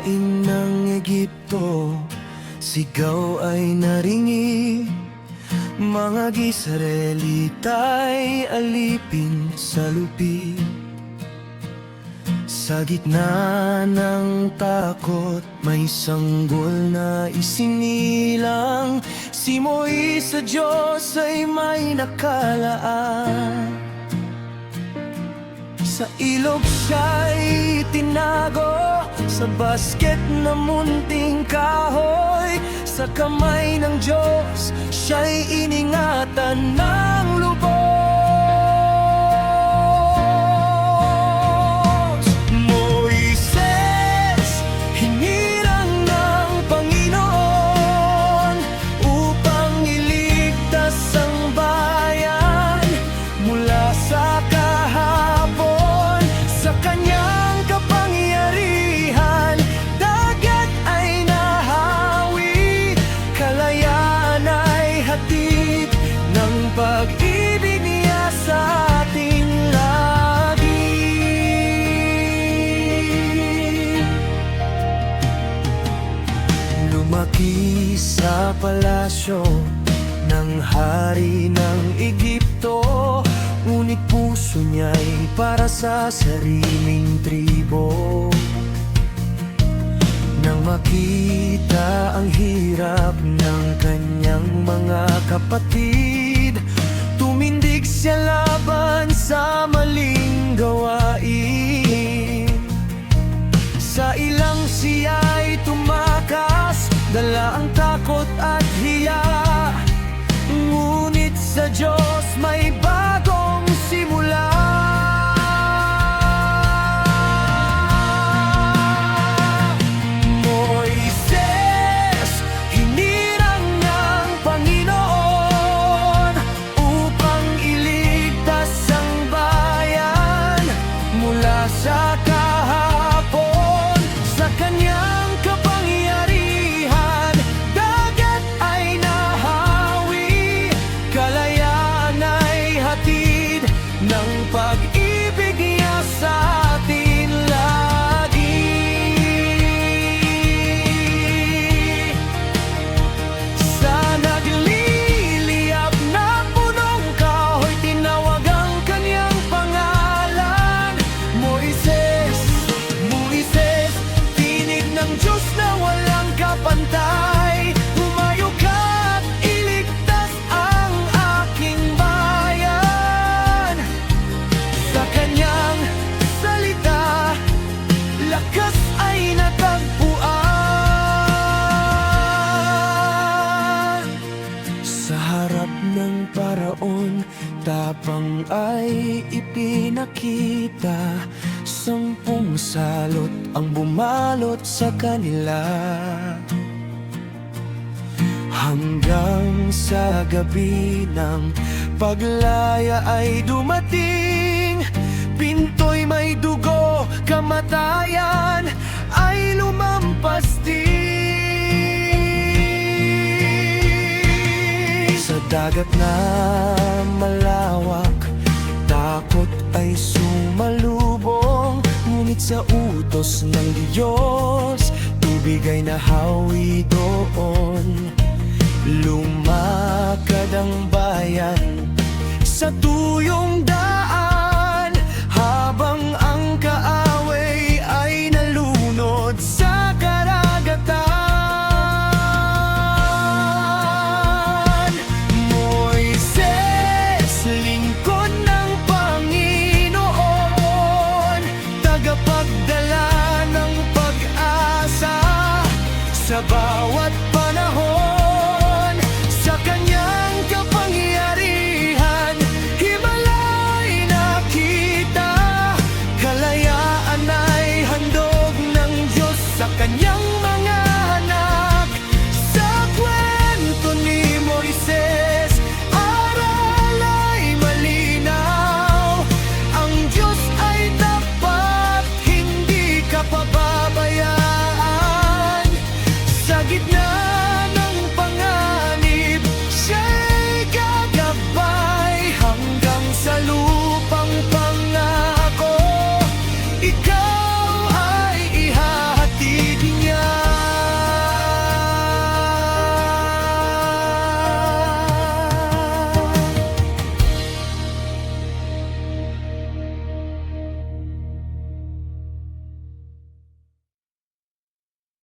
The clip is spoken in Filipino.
Lupain ng Egipto, sigaw ay naringi. Mga Gisraelita'y alipin sa lupi. Sa gitna ng takot, may sanggol na isinilang. Si Moises sa Diyos ay may nakalaan. Sa ilog siya'y tinago, sa basket na munting kahoy. Sa kamay ng Diyos, siya'y iningatan ng lubos. Moises, hinirang ng Panginoon upang iligtas ang bayan mula sa kahapon. Sa kanyang kapangyarihan, dagat ay nahawi, kalayaan ay hatid ng pag-ibig niya sa ating lagi. Lumaki sa palasyo ng hari ng Egipto, ngunit puso niya'y para sa sariling tribo. Nang makita ang hirap ng kanyang mga kapatid, tumindig siya laban sa maling gawain. Sa ilang siya'y tumakas, dala ang takot at hiya. Ngunit sa Diyos may bagong simula. Moises, hinirang ng Panginoon upang iligtas ang bayan mula sa kahapon. Sa kanyang kapangyarihan, dagat ay nahawi, kalayaan ay hatid ng pag-ibig niya sa atin lagi. Sa nagliliyab na punong kahoy, tinawag ang kanyang pangalan. Moises, Moises, tinig ng Diyos na walang kapantay. Humayo ka at iligtas ang aking bayan. Sa kanyang salita, lakas ay natagpuan. Sa harap ng paraon, tapang ay ipinakita. 10 salot ang bumalot sa kanila. Hanggang sa gabi ng paglaya ay dumating. Pinto'y may dugo, kamatayan ay lumampas din. Sa dagat na malawak, takot ay sumalubong. Ngunit sa utos ng Diyos, tubig ay nahawi doon. Lumakad ang bayan sa tuyong daan, habang ang kaaway ay nalunod sa karagatan. Moises, lingkod ng Panginoon, tagapagdala ng pag-asa sa bawat panahon. Sa kanyang kapangyarihan, himalay nakita, kalayaan ay handog ng Diyos. Sa kanyang